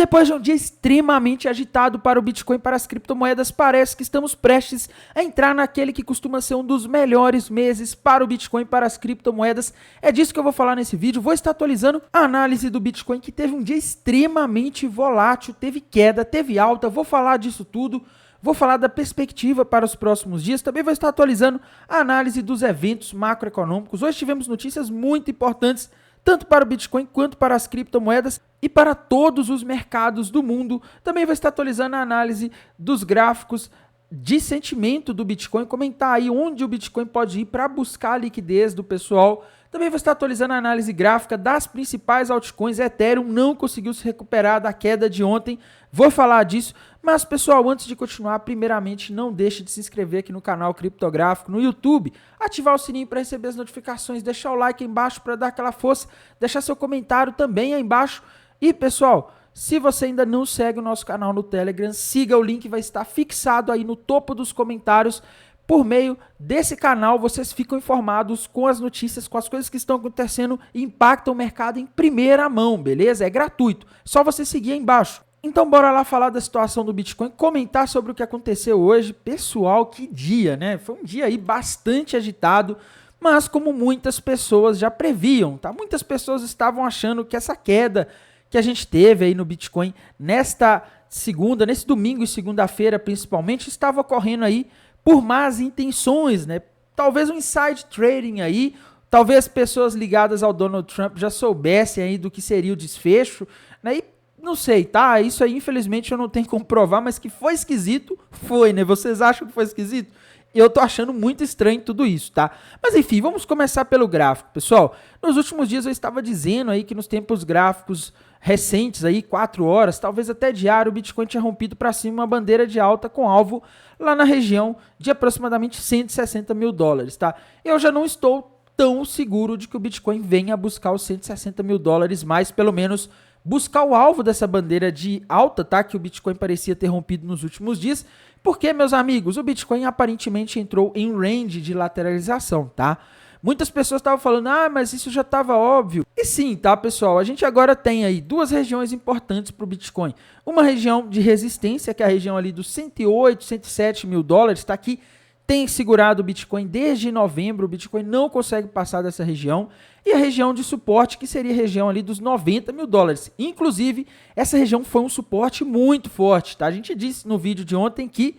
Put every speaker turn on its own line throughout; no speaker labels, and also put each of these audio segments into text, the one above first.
depois de um dia extremamente agitado para o Bitcoin e para as criptomoedas, parece que estamos prestes a entrar naquele que costuma ser um dos melhores meses para o Bitcoin e para as criptomoedas. É disso que eu vou falar nesse vídeo. Vou estar atualizando a análise do Bitcoin, que teve um dia extremamente volátil, teve queda, teve alta. Vou falar disso tudo. Vou falar da perspectiva para os próximos dias. Também vou estar atualizando a análise dos eventos macroeconômicos. Hoje tivemos notícias muito importantes, tanto para o Bitcoin quanto para as criptomoedas e para todos os mercados do mundo. Também vou estar atualizando a análise dos gráficos de sentimento do Bitcoin, comentar aí onde o Bitcoin pode ir para buscar a liquidez do pessoal. Também vou estar atualizando a análise gráfica das principais altcoins. Ethereum não conseguiu se recuperar da queda de ontem, vou falar disso. Mas, pessoal, antes de continuar, primeiramente, não deixe de se inscrever aqui no canal Criptográfico no YouTube, ativar o sininho para receber as notificações, deixar o like aí embaixo para dar aquela força, deixar seu comentário também aí embaixo. E, pessoal, se você ainda não segue o nosso canal no Telegram, siga, o link vai estar fixado aí no topo dos comentários. Por meio desse canal, vocês ficam informados com as notícias, com as coisas que estão acontecendo e impactam o mercado em primeira mão, beleza? É gratuito, só você seguir aí embaixo. Então bora lá falar da situação do Bitcoin, comentar sobre o que aconteceu hoje. Pessoal, que dia, né? Foi um dia aí bastante agitado, mas como muitas pessoas já previam, tá? Muitas pessoas estavam achando que essa queda que a gente teve aí no Bitcoin nesta segunda, nesse domingo e segunda-feira principalmente, estava ocorrendo aí por más intenções, né? Talvez um inside trading aí, talvez pessoas ligadas ao Donald Trump já soubessem aí do que seria o desfecho, né? E não sei, tá? Isso aí, infelizmente, eu não tenho como provar, mas que foi esquisito, foi, né? Vocês acham que foi esquisito? Eu tô achando muito estranho tudo isso, tá? Mas enfim, vamos começar pelo gráfico, pessoal. Nos últimos dias eu estava dizendo aí que nos tempos gráficos recentes aí, 4 horas, talvez até diário, o Bitcoin tinha rompido para cima uma bandeira de alta com alvo lá na região de aproximadamente 160 mil dólares, tá? Eu já não estou tão seguro de que o Bitcoin venha buscar os 160 mil dólares, mais pelo menos buscar o alvo dessa bandeira de alta, tá? Que o Bitcoin parecia ter rompido nos últimos dias. Porque, meus amigos, o Bitcoin aparentemente entrou em range de lateralização, tá? Muitas pessoas estavam falando, mas isso já estava óbvio. E sim, tá, pessoal? A gente agora tem aí duas regiões importantes para o Bitcoin. Uma região de resistência, que é a região ali dos 108, 107 mil dólares, tá aqui. Tem segurado o Bitcoin desde novembro, o Bitcoin não consegue passar dessa região. E a região de suporte, que seria a região ali dos 90 mil dólares. Inclusive, essa região foi um suporte muito forte, tá? A gente disse no vídeo de ontem que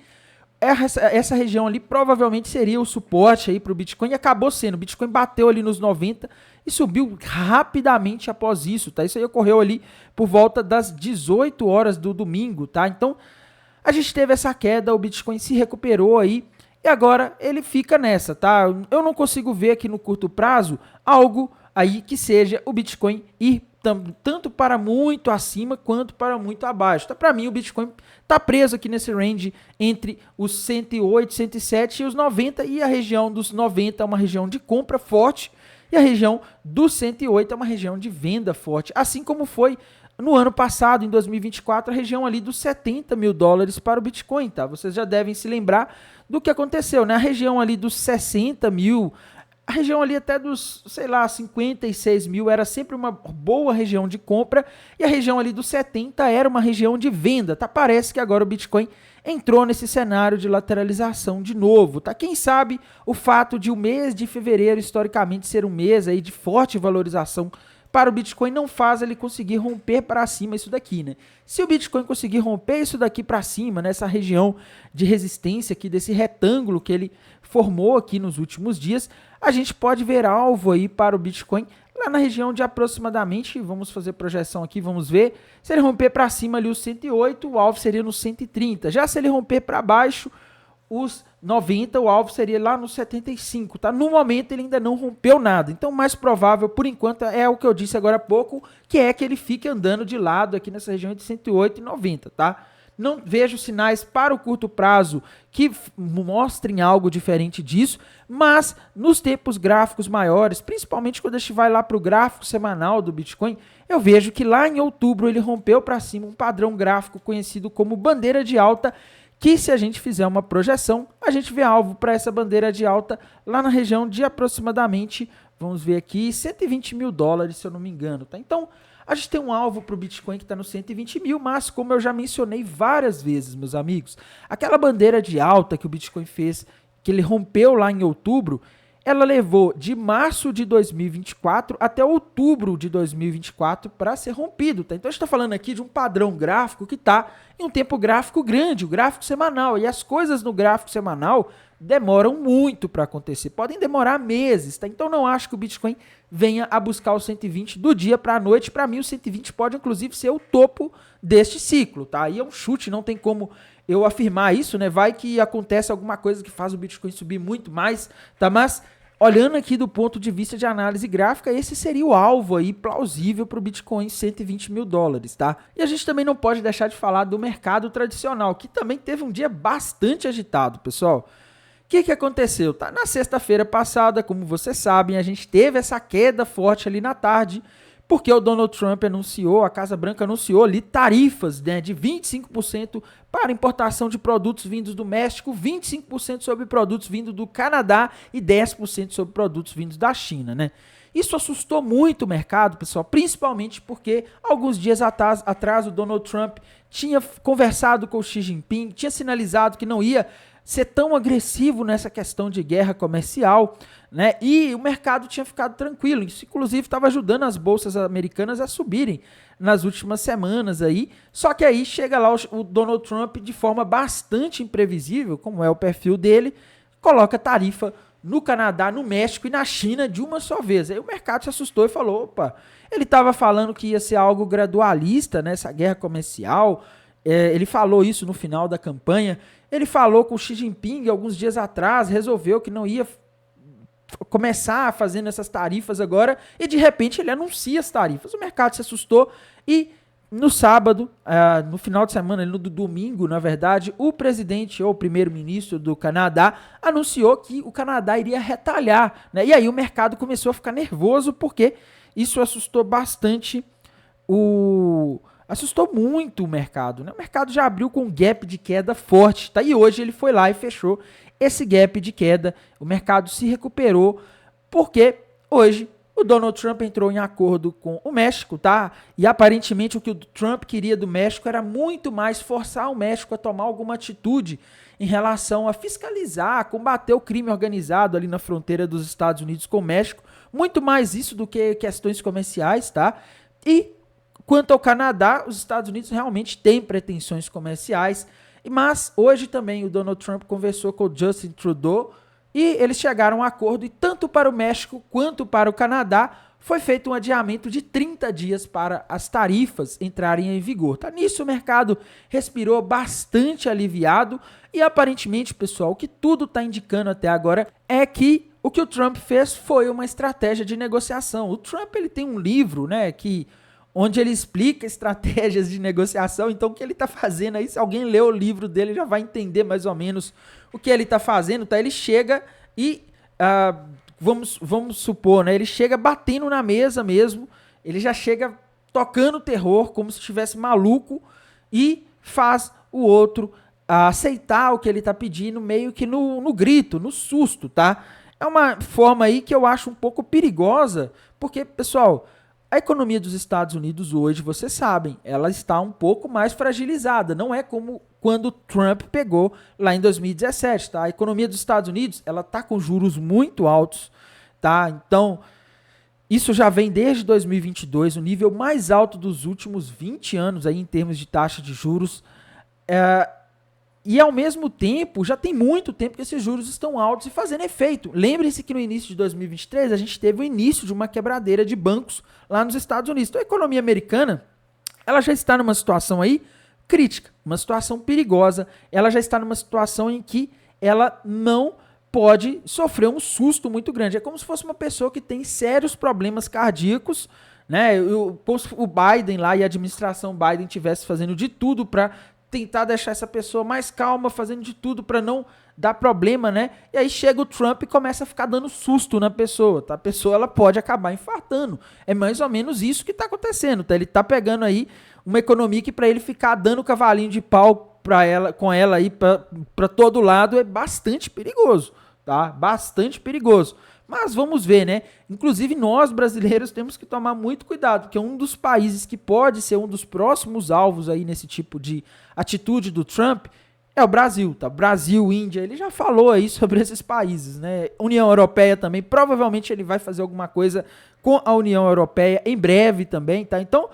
essa região ali provavelmente seria o suporte aí para o Bitcoin e acabou sendo. O Bitcoin bateu ali nos 90 e subiu rapidamente após isso, tá? Isso aí ocorreu ali por volta das 18 horas do domingo, tá? Então, a gente teve essa queda, o Bitcoin se recuperou aí. E agora ele fica nessa, tá? Eu não consigo ver aqui no curto prazo algo aí que seja o Bitcoin ir tanto para muito acima quanto para muito abaixo. Tá? Para mim o Bitcoin tá preso aqui nesse range entre os 108, 107 e os 90, e a região dos 90 é uma região de compra forte e a região dos 108 é uma região de venda forte, assim como foi no ano passado, em 2024, a região ali dos 70 mil dólares para o Bitcoin, tá? Vocês já devem se lembrar do que aconteceu, né? A região ali dos 60 mil, a região ali até dos, 56 mil era sempre uma boa região de compra e a região ali dos 70 era uma região de venda, tá? Parece que agora o Bitcoin entrou nesse cenário de lateralização de novo, tá? Quem sabe o fato de o mês de fevereiro historicamente ser um mês aí de forte valorização para o Bitcoin não faz ele conseguir romper para cima isso daqui, né? Se o Bitcoin conseguir romper isso daqui para cima, nessa região de resistência aqui, desse retângulo que ele formou aqui nos últimos dias, a gente pode ver alvo aí para o Bitcoin lá na região de aproximadamente, vamos fazer projeção aqui, vamos ver, se ele romper para cima ali os 108, o alvo seria no 130. Já se ele romper para baixo, os 90, o alvo seria lá no 75, tá? No momento ele ainda não rompeu nada, então o mais provável por enquanto é o que eu disse agora há pouco, que é que ele fique andando de lado aqui nessa região de 108 e 90, tá? Não vejo sinais para o curto prazo que mostrem algo diferente disso, mas nos tempos gráficos maiores, principalmente quando a gente vai lá para o gráfico semanal do Bitcoin, eu vejo que lá em outubro ele rompeu para cima um padrão gráfico conhecido como bandeira de alta, que se a gente fizer uma projeção, a gente vê alvo para essa bandeira de alta lá na região de aproximadamente, vamos ver aqui, 120 mil dólares, se eu não me engano, tá? Então, A gente tem um alvo para o Bitcoin que está no 120 mil, mas como eu já mencionei várias vezes, meus amigos, aquela bandeira de alta que o Bitcoin fez, que ele rompeu lá em outubro, ela levou de março de 2024 até outubro de 2024 para ser rompido. Tá? Então a gente está falando aqui de um padrão gráfico que está em um tempo gráfico grande, o gráfico semanal. E as coisas no gráfico semanal demoram muito para acontecer, podem demorar meses. Tá? Então não acho que o Bitcoin venha a buscar o 120 do dia para a noite. Para mim o 120 pode inclusive ser o topo deste ciclo. Tá? Aí é um chute, não tem como eu afirmar isso, né? Vai que acontece alguma coisa que faz o Bitcoin subir muito mais, tá? Mas olhando aqui do ponto de vista de análise gráfica, esse seria o alvo aí plausível para o Bitcoin, 120 mil dólares, tá? E a gente também não pode deixar de falar do mercado tradicional, que também teve um dia bastante agitado, pessoal. O que aconteceu? Tá? Na sexta-feira passada, como vocês sabem, a gente teve essa queda forte ali na tarde, porque o Donald Trump anunciou, a Casa Branca anunciou ali tarifas, né, de 25% para importação de produtos vindos do México, 25% sobre produtos vindos do Canadá e 10% sobre produtos vindos da China, né? Isso assustou muito o mercado, pessoal, principalmente porque alguns dias atrás o Donald Trump tinha conversado com o Xi Jinping, tinha sinalizado que não ia ser tão agressivo nessa questão de guerra comercial, né? E o mercado tinha ficado tranquilo. Isso, inclusive, estava ajudando as bolsas americanas a subirem nas últimas semanas aí. Só que aí chega lá o Donald Trump de forma bastante imprevisível, como é o perfil dele, coloca tarifa no Canadá, no México e na China de uma só vez. Aí o mercado se assustou e falou, opa, ele estava falando que ia ser algo gradualista, né? Essa guerra comercial. Ele falou isso no final da campanha. Ele falou com o Xi Jinping alguns dias atrás, resolveu que não ia começar fazendo essas tarifas agora e de repente ele anuncia as tarifas. O mercado se assustou e no sábado, no final de semana, no domingo, na verdade, o presidente ou o primeiro-ministro do Canadá anunciou que o Canadá iria retalhar, né? E aí o mercado começou a ficar nervoso porque isso assustou bastante assustou muito o mercado, né? O mercado já abriu com um gap de queda forte, tá? E hoje ele foi lá e fechou esse gap de queda. O mercado se recuperou porque hoje o Donald Trump entrou em acordo com o México, tá? E aparentemente o que o Trump queria do México era muito mais forçar o México a tomar alguma atitude em relação a fiscalizar, combater o crime organizado ali na fronteira dos Estados Unidos com o México. Muito mais isso do que questões comerciais, tá? E quanto ao Canadá, os Estados Unidos realmente têm pretensões comerciais, mas hoje também o Donald Trump conversou com o Justin Trudeau e eles chegaram a um acordo e tanto para o México quanto para o Canadá foi feito um adiamento de 30 dias para as tarifas entrarem em vigor. Tá? Nisso o mercado respirou bastante aliviado e aparentemente, pessoal, o que tudo está indicando até agora é que o que o Trump fez foi uma estratégia de negociação. O Trump ele tem um livro, né, onde ele explica estratégias de negociação. Então, o que ele está fazendo aí, se alguém ler o livro dele, já vai entender mais ou menos o que ele está fazendo, tá? Ele chega e, vamos supor, né? Ele chega batendo na mesa mesmo, ele já chega tocando terror, como se estivesse maluco, e faz o outro aceitar o que ele está pedindo, meio que no grito, no susto, tá? É uma forma aí que eu acho um pouco perigosa, porque, pessoal, a economia dos Estados Unidos hoje, vocês sabem, ela está um pouco mais fragilizada. Não é como quando Trump pegou lá em 2017, tá? A economia dos Estados Unidos, ela está com juros muito altos, tá? Então, isso já vem desde 2022, o nível mais alto dos últimos 20 anos aí em termos de taxa de juros. E ao mesmo tempo, já tem muito tempo que esses juros estão altos e fazendo efeito. Lembre-se que no início de 2023 a gente teve o início de uma quebradeira de bancos lá nos Estados Unidos. Então a economia americana, ela já está numa situação aí crítica, uma situação perigosa. Ela já está numa situação em que ela não pode sofrer um susto muito grande. É como se fosse uma pessoa que tem sérios problemas cardíacos, né? Como se o Biden lá e a administração Biden estivesse fazendo de tudo para tentar deixar essa pessoa mais calma, fazendo de tudo para não dar problema, né? E aí chega o Trump e começa a ficar dando susto na pessoa, tá? A pessoa ela pode acabar infartando. É mais ou menos isso que está acontecendo, tá? Ele tá pegando aí uma economia que para ele ficar dando cavalinho de pau com ela aí para todo lado é bastante perigoso, tá? Bastante perigoso. Mas vamos ver, né? Inclusive nós brasileiros temos que tomar muito cuidado, porque um dos países que pode ser um dos próximos alvos aí nesse tipo de atitude do Trump é o Brasil, tá? Brasil, Índia, ele já falou aí sobre esses países, né? União Europeia também, provavelmente ele vai fazer alguma coisa com a União Europeia em breve também, tá? Então,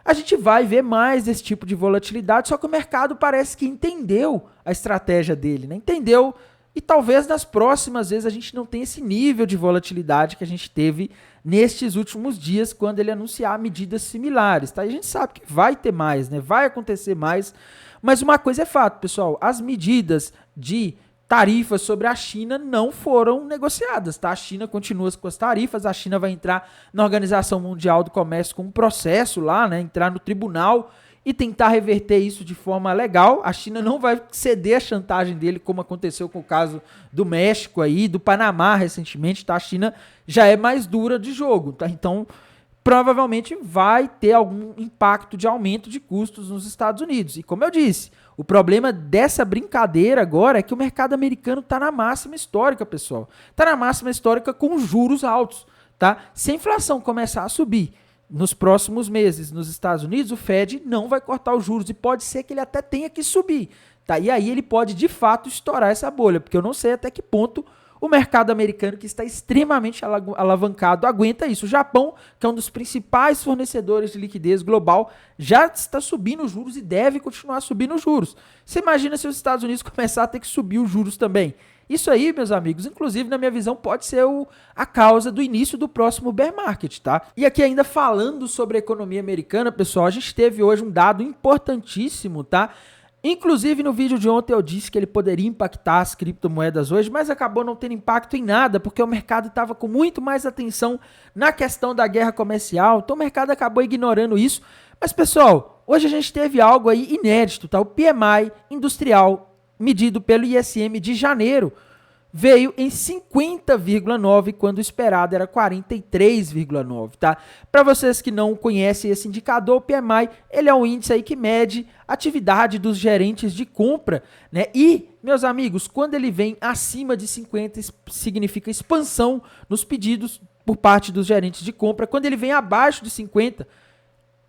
a gente vai ver mais desse tipo de volatilidade, só que o mercado parece que entendeu a estratégia dele, né? Entendeu, e talvez nas próximas vezes a gente não tenha esse nível de volatilidade que a gente teve nestes últimos dias, quando ele anunciar medidas similares, tá? E a gente sabe que vai ter mais, né? Vai acontecer mais, mas uma coisa é fato, pessoal, as medidas de tarifas sobre a China não foram negociadas, tá? A China continua com as tarifas, a China vai entrar na Organização Mundial do Comércio com um processo lá, né? Entrar no tribunal e tentar reverter isso de forma legal. A China não vai ceder a chantagem dele, como aconteceu com o caso do México aí, do Panamá recentemente, tá? A China já é mais dura de jogo, tá? Então, provavelmente vai ter algum impacto de aumento de custos nos Estados Unidos. E como eu disse, o problema dessa brincadeira agora é que o mercado americano está na máxima histórica, pessoal. Está na máxima histórica com juros altos, tá? Se a inflação começar a subir nos próximos meses nos Estados Unidos, o Fed não vai cortar os juros e pode ser que ele até tenha que subir, tá? E aí ele pode de fato estourar essa bolha, porque eu não sei até que ponto o mercado americano, que está extremamente alavancado, aguenta isso. O Japão, que é um dos principais fornecedores de liquidez global, já está subindo os juros e deve continuar subindo os juros. Você imagina se os Estados Unidos começar a ter que subir os juros também? Isso aí, meus amigos, inclusive na minha visão, pode ser a causa do início do próximo bear market, tá? E aqui ainda falando sobre a economia americana, pessoal, a gente teve hoje um dado importantíssimo, tá? Inclusive no vídeo de ontem eu disse que ele poderia impactar as criptomoedas hoje, mas acabou não tendo impacto em nada, porque o mercado estava com muito mais atenção na questão da guerra comercial, então o mercado acabou ignorando isso. Mas pessoal, hoje a gente teve algo aí inédito, tá? O PMI industrial medido pelo ISM de janeiro veio em 50,9 quando o esperado era 43,9, tá? Para vocês que não conhecem esse indicador, o PMI, ele é um índice aí que mede a atividade dos gerentes de compra, né? E, meus amigos, quando ele vem acima de 50, significa expansão nos pedidos por parte dos gerentes de compra. Quando ele vem abaixo de 50,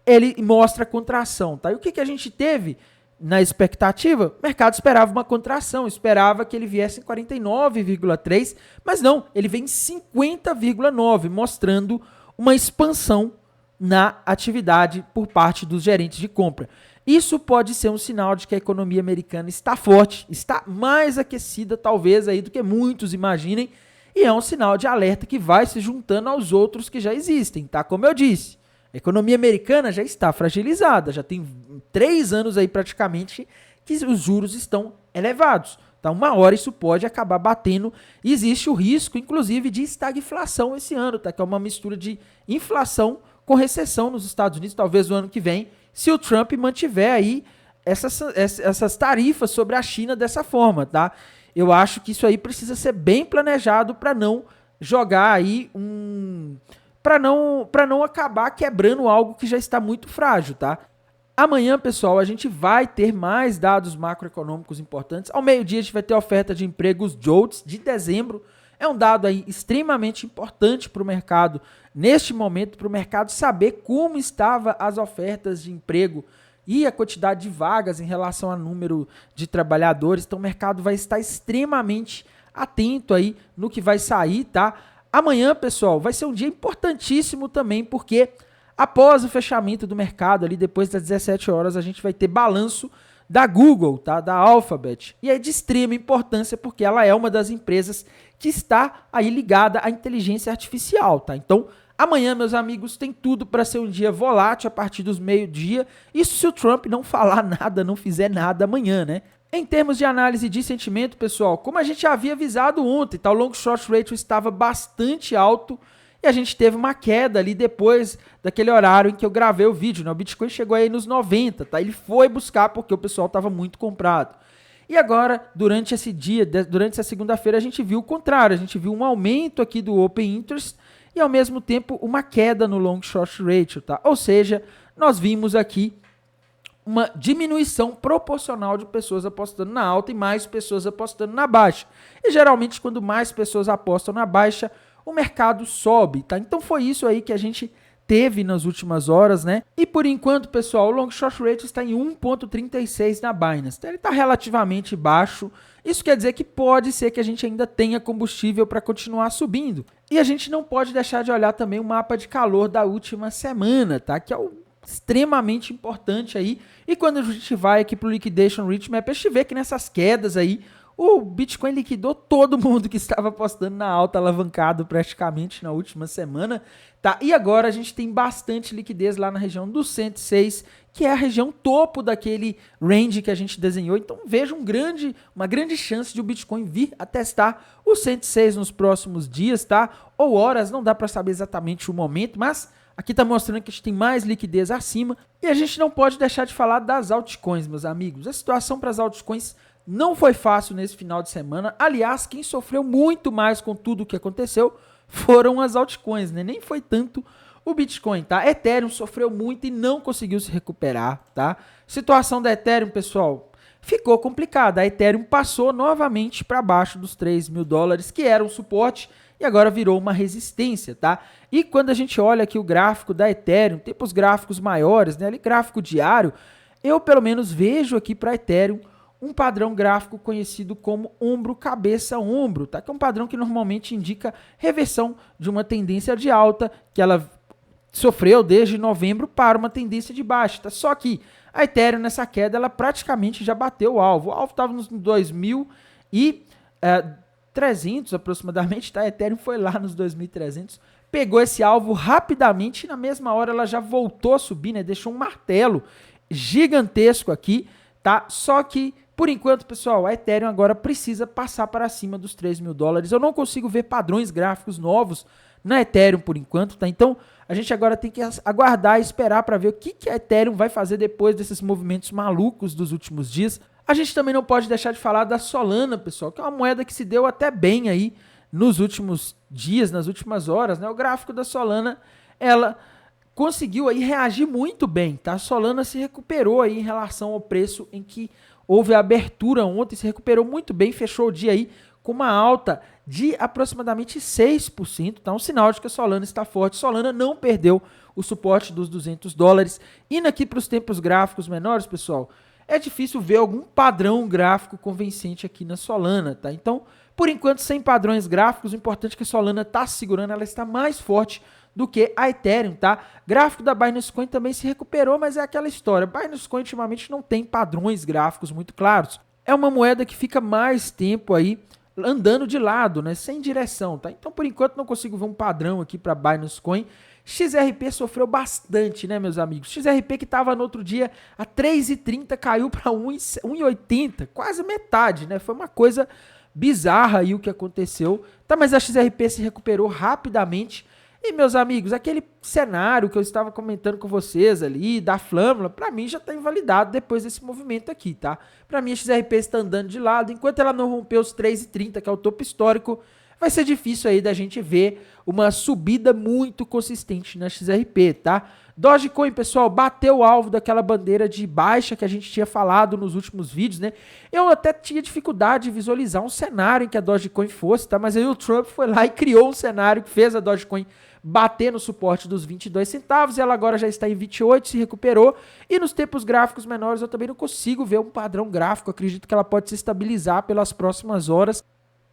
ele mostra contração, tá? E o que a gente teve na expectativa? O mercado esperava uma contração, esperava que ele viesse em 49,3, mas não, ele vem em 50,9, mostrando uma expansão na atividade por parte dos gerentes de compra. Isso pode ser um sinal de que a economia americana está forte, está mais aquecida talvez aí do que muitos imaginem, e é um sinal de alerta que vai se juntando aos outros que já existem, tá? Como eu disse, a economia americana já está fragilizada, já tem 3 anos aí praticamente que os juros estão elevados. Então, uma hora isso pode acabar batendo. E existe o risco, inclusive, de estagflação esse ano, tá? Que é uma mistura de inflação com recessão nos Estados Unidos, talvez no ano que vem, se o Trump mantiver aí essas tarifas sobre a China dessa forma, tá? Eu acho que isso aí precisa ser bem planejado para não jogar aí para não acabar quebrando algo que já está muito frágil, tá? Amanhã, pessoal, a gente vai ter mais dados macroeconômicos importantes. Ao meio-dia a gente vai ter a oferta de empregos JOLTS de dezembro. É um dado aí extremamente importante para o mercado, neste momento, para o mercado saber como estavam as ofertas de emprego e a quantidade de vagas em relação ao número de trabalhadores. Então o mercado vai estar extremamente atento aí no que vai sair, tá? Amanhã, pessoal, vai ser um dia importantíssimo também, porque após o fechamento do mercado, ali depois das 17 horas, a gente vai ter balanço da Google, tá? Da Alphabet. E é de extrema importância, porque ela é uma das empresas que está aí ligada à inteligência artificial, tá? Então, amanhã, meus amigos, tem tudo para ser um dia volátil a partir dos meio-dia. Isso se o Trump não falar nada, não fizer nada amanhã, né? Em termos de análise de sentimento, pessoal, como a gente já havia avisado ontem, tá? O long short ratio estava bastante alto e a gente teve uma queda ali depois daquele horário em que eu gravei o vídeo, né? O Bitcoin chegou aí nos 90, tá? Ele foi buscar porque o pessoal estava muito comprado. E agora, durante esse dia, durante essa segunda-feira, a gente viu o contrário, a gente viu um aumento aqui do Open Interest e ao mesmo tempo uma queda no long short ratio, tá? Ou seja, nós vimos aqui uma diminuição proporcional de pessoas apostando na alta e mais pessoas apostando na baixa. E geralmente, quando mais pessoas apostam na baixa, o mercado sobe, tá? Então foi isso aí que a gente teve nas últimas horas, né? E por enquanto, pessoal, o long short rate está em 1,36 na Binance. Então ele está relativamente baixo. Isso quer dizer que pode ser que a gente ainda tenha combustível para continuar subindo. E a gente não pode deixar de olhar também o mapa de calor da última semana, tá? Que é o extremamente importante aí. E quando a gente vai aqui para o Liquidation Rate Map, a gente vê que nessas quedas aí, o Bitcoin liquidou todo mundo que estava apostando na alta, alavancado praticamente na última semana, tá? E agora a gente tem bastante liquidez lá na região do 106, que é a região topo daquele range que a gente desenhou. Então vejo uma grande chance de o Bitcoin vir a testar o 106 nos próximos dias, tá? Ou horas, não dá para saber exatamente o momento, mas aqui está mostrando que a gente tem mais liquidez acima. E a gente não pode deixar de falar das altcoins, meus amigos. A situação para as altcoins não foi fácil nesse final de semana. Aliás, quem sofreu muito mais com tudo o que aconteceu foram as altcoins, né? Nem foi tanto o Bitcoin, tá? Ethereum sofreu muito e não conseguiu se recuperar, tá? Situação da Ethereum, pessoal, ficou complicada. A Ethereum passou novamente para baixo dos $3.000, que era um suporte, e agora virou uma resistência, tá? E quando a gente olha aqui o gráfico da Ethereum, tem os gráficos maiores, né? Ali gráfico diário, eu pelo menos vejo aqui para Ethereum um padrão gráfico conhecido como ombro, cabeça, ombro, tá? Que é um padrão que normalmente indica reversão de uma tendência de alta que ela sofreu desde novembro para uma tendência de baixa, tá? Só que a Ethereum nessa queda, ela praticamente já bateu o alvo. O alvo estava nos 2.300 aproximadamente, tá? A Ethereum foi lá nos 2.300, pegou esse alvo rapidamente e na mesma hora ela já voltou a subir, né? Deixou um martelo gigantesco aqui, tá? Só que por enquanto, pessoal, a Ethereum agora precisa passar para cima dos $3.000. Eu não consigo ver padrões gráficos novos na Ethereum por enquanto, tá? Então, a gente agora tem que aguardar e esperar para ver o que a Ethereum vai fazer depois desses movimentos malucos dos últimos dias. A gente também não pode deixar de falar da Solana, pessoal, que é uma moeda que se deu até bem aí nos últimos dias, nas últimas horas, né? O gráfico da Solana, ela conseguiu aí reagir muito bem, tá? A Solana se recuperou aí em relação ao preço em que houve a abertura ontem, se recuperou muito bem, fechou o dia aí com uma alta de aproximadamente 6%, tá? Um sinal de que a Solana está forte. Solana não perdeu o suporte dos $200. Indo aqui para os tempos gráficos menores, pessoal, é difícil ver algum padrão gráfico convincente aqui na Solana, tá? Então, por enquanto, sem padrões gráficos, o importante é que a Solana está segurando, ela está mais forte do que a Ethereum, tá? Gráfico da Binance Coin também se recuperou, mas é aquela história. Binance Coin ultimamente não tem padrões gráficos muito claros. É uma moeda que fica mais tempo aí andando de lado, né? Sem direção, tá? Então, por enquanto, não consigo ver um padrão aqui para Binance Coin. XRP sofreu bastante, né, meus amigos? XRP que estava no outro dia a 3,30 caiu para 1,80, quase metade, né? Foi uma coisa bizarra aí o que aconteceu. Tá, mas a XRP se recuperou rapidamente. E, meus amigos, aquele cenário que eu estava comentando com vocês ali, da Flâmula, para mim já está invalidado depois desse movimento aqui, tá? Para mim a XRP está andando de lado, enquanto ela não romper os 3,30, que é o topo histórico, vai ser difícil aí da gente ver uma subida muito consistente na XRP, tá? Dogecoin, pessoal, bateu o alvo daquela bandeira de baixa que a gente tinha falado nos últimos vídeos, né? Eu até tinha dificuldade de visualizar um cenário em que a Dogecoin fosse, tá? Mas aí o Trump foi lá e criou um cenário que fez a Dogecoin bater no suporte dos 22 centavos, e ela agora já está em 28, se recuperou, e nos tempos gráficos menores eu também não consigo ver um padrão gráfico, acredito que ela pode se estabilizar pelas próximas horas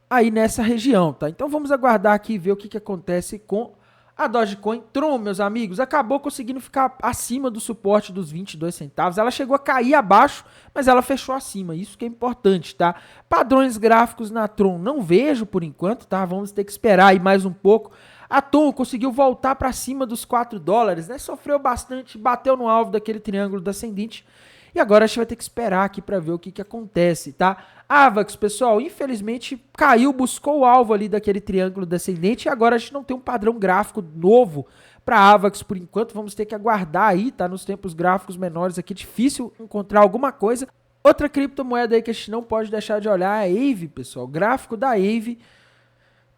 aí nessa região, tá? Então vamos aguardar aqui e ver o que acontece com a Dogecoin. Tron, meus amigos, acabou conseguindo ficar acima do suporte dos 22 centavos, ela chegou a cair abaixo, mas ela fechou acima, isso que é importante, tá? Padrões gráficos na Tron não vejo por enquanto, tá? Vamos ter que esperar aí mais um pouco. A Tom conseguiu voltar para cima dos $4, né? Sofreu bastante, bateu no alvo daquele triângulo descendente. E agora a gente vai ter que esperar aqui para ver o que acontece, tá? Avax, pessoal, infelizmente caiu, buscou o alvo ali daquele triângulo descendente e agora a gente não tem um padrão gráfico novo para Avax por enquanto. Vamos ter que aguardar aí, tá? Nos tempos gráficos menores aqui, difícil encontrar alguma coisa. Outra criptomoeda aí que a gente não pode deixar de olhar é a Aave, pessoal. O gráfico da Aave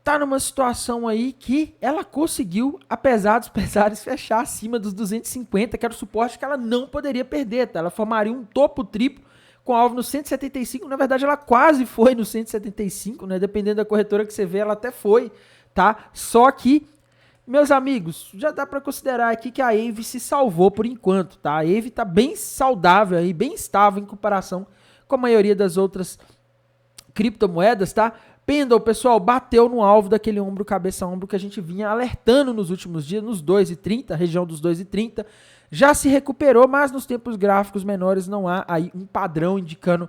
tá numa situação aí que ela conseguiu, apesar dos pesares, fechar acima dos 250, que era o suporte que ela não poderia perder, tá? Ela formaria um topo triplo com alvo no 175, na verdade ela quase foi no 175, né? Dependendo da corretora que você vê, ela até foi, tá? Só que, meus amigos, já dá para considerar aqui que a AVE se salvou por enquanto, tá? A AVE tá bem saudável aí, bem estável em comparação com a maioria das outras criptomoedas, tá? Pendle, pessoal, bateu no alvo daquele ombro, cabeça a ombro que a gente vinha alertando nos últimos dias, nos 2,30, região dos 2,30. Já se recuperou, mas nos tempos gráficos menores não há aí um padrão indicando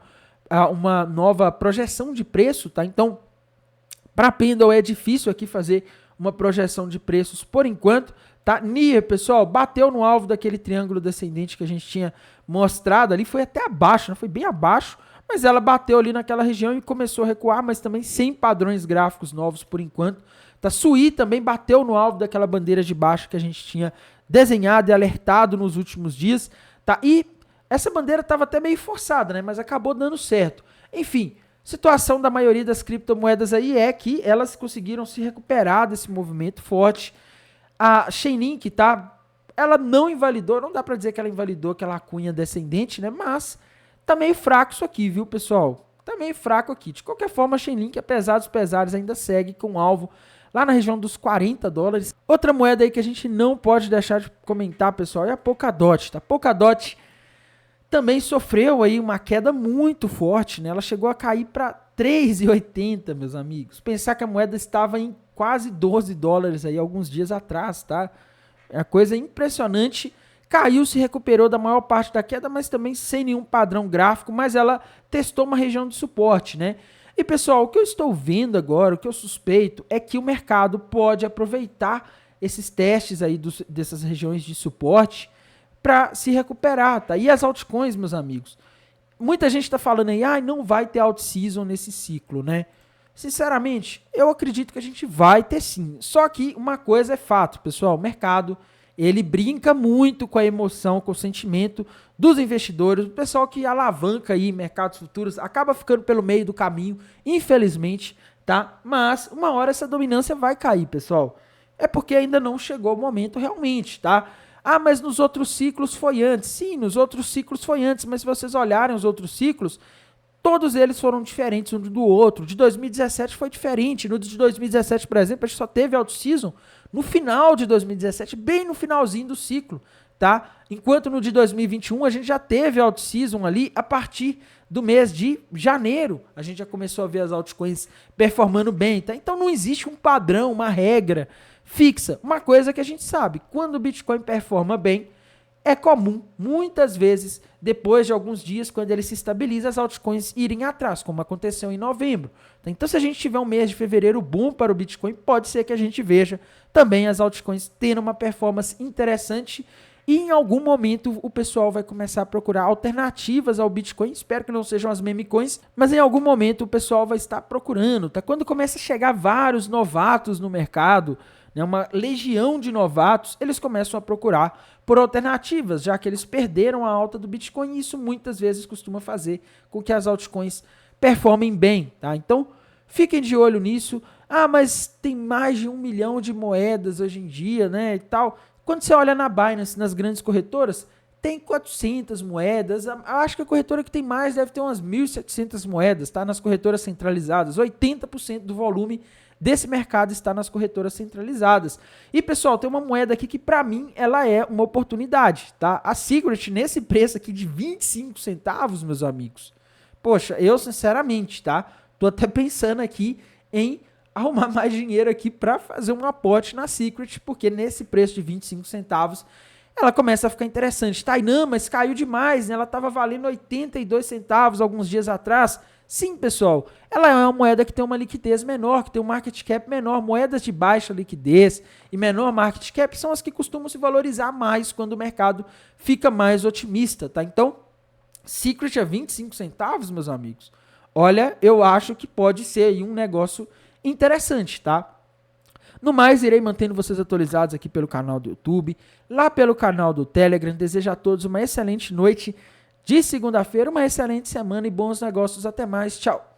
uma nova projeção de preço, tá? Então, para Pendle é difícil aqui fazer uma projeção de preços por enquanto, tá? NIR, pessoal, bateu no alvo daquele triângulo descendente que a gente tinha mostrado ali, foi até abaixo, né? Foi bem abaixo, mas ela bateu ali naquela região e começou a recuar, mas também sem padrões gráficos novos por enquanto. Tá? SUI também bateu no alvo daquela bandeira de baixo que a gente tinha desenhado e alertado nos últimos dias. Tá? E essa bandeira estava até meio forçada, né? Mas acabou dando certo. Enfim, situação da maioria das criptomoedas aí é que elas conseguiram se recuperar desse movimento forte. A Chainlink, tá? Ela não invalidou, não dá para dizer que ela invalidou aquela cunha descendente, né? Mas tá meio fraco isso aqui, viu, pessoal? Tá meio fraco aqui. De qualquer forma, a Chainlink, apesar dos pesares, ainda segue com um alvo lá na região dos $40. Outra moeda aí que a gente não pode deixar de comentar, pessoal, é a Polkadot, tá? Polkadot também sofreu aí uma queda muito forte, né? Ela chegou a cair para 3,80, meus amigos. Pensar que a moeda estava em quase $12 aí alguns dias atrás, tá? É uma coisa impressionante. Caiu, se recuperou da maior parte da queda, mas também sem nenhum padrão gráfico, mas ela testou uma região de suporte, né? E pessoal, o que eu estou vendo agora, o que eu suspeito, é que o mercado pode aproveitar esses testes aí dessas regiões de suporte para se recuperar, tá? E as altcoins, meus amigos? Muita gente está falando aí, não vai ter alt-season nesse ciclo, né? Sinceramente, eu acredito que a gente vai ter sim. Só que uma coisa é fato, pessoal, o mercado ele brinca muito com a emoção, com o sentimento dos investidores, o pessoal que alavanca aí mercados futuros, acaba ficando pelo meio do caminho, infelizmente, tá? Mas uma hora essa dominância vai cair, pessoal. É porque ainda não chegou o momento realmente, tá? Mas nos outros ciclos foi antes. Sim, nos outros ciclos foi antes, mas se vocês olharem os outros ciclos, todos eles foram diferentes um do outro. De 2017 foi diferente. No de 2017, por exemplo, a gente só teve alt-season no final de 2017, bem no finalzinho do ciclo, tá? Enquanto no de 2021 a gente já teve alt-season ali a partir do mês de janeiro. A gente já começou a ver as altcoins performando bem, tá? Então não existe um padrão, uma regra fixa. Uma coisa que a gente sabe, quando o Bitcoin performa bem, é comum, muitas vezes, depois de alguns dias, quando ele se estabiliza, as altcoins irem atrás, como aconteceu em novembro. Então, se a gente tiver um mês de fevereiro bom para o Bitcoin, pode ser que a gente veja também as altcoins tendo uma performance interessante e em algum momento o pessoal vai começar a procurar alternativas ao Bitcoin. Espero que não sejam as meme coins, mas em algum momento o pessoal vai estar procurando. Tá? Quando começa a chegar vários novatos no mercado, uma legião de novatos, eles começam a procurar por alternativas, já que eles perderam a alta do Bitcoin e isso muitas vezes costuma fazer com que as altcoins performem bem, tá? Então, fiquem de olho nisso. Mas tem mais de 1 milhão de moedas hoje em dia, né, e tal. Quando você olha na Binance, nas grandes corretoras, tem 400 moedas. Eu acho que a corretora que tem mais deve ter umas 1.700 moedas, tá? Nas corretoras centralizadas, 80% do volume desse mercado está nas corretoras centralizadas. E, pessoal, tem uma moeda aqui que, para mim, ela é uma oportunidade, tá? A Secret, nesse preço aqui de 25 centavos, meus amigos. Poxa, eu, sinceramente, tá? Tô até pensando aqui em arrumar mais dinheiro aqui para fazer um aporte na Secret, porque nesse preço de 25 centavos, ela começa a ficar interessante. Tá, não, mas caiu demais, né? Ela estava valendo 82 centavos alguns dias atrás. Sim, pessoal, ela é uma moeda que tem uma liquidez menor, que tem um market cap menor. Moedas de baixa liquidez e menor market cap são as que costumam se valorizar mais quando o mercado fica mais otimista, tá? Então, Secret a 25 centavos, meus amigos. Olha, eu acho que pode ser aí um negócio interessante, tá? No mais, irei mantendo vocês atualizados aqui pelo canal do YouTube, lá pelo canal do Telegram. Desejo a todos uma excelente noite de segunda-feira, uma excelente semana e bons negócios. Até mais, tchau!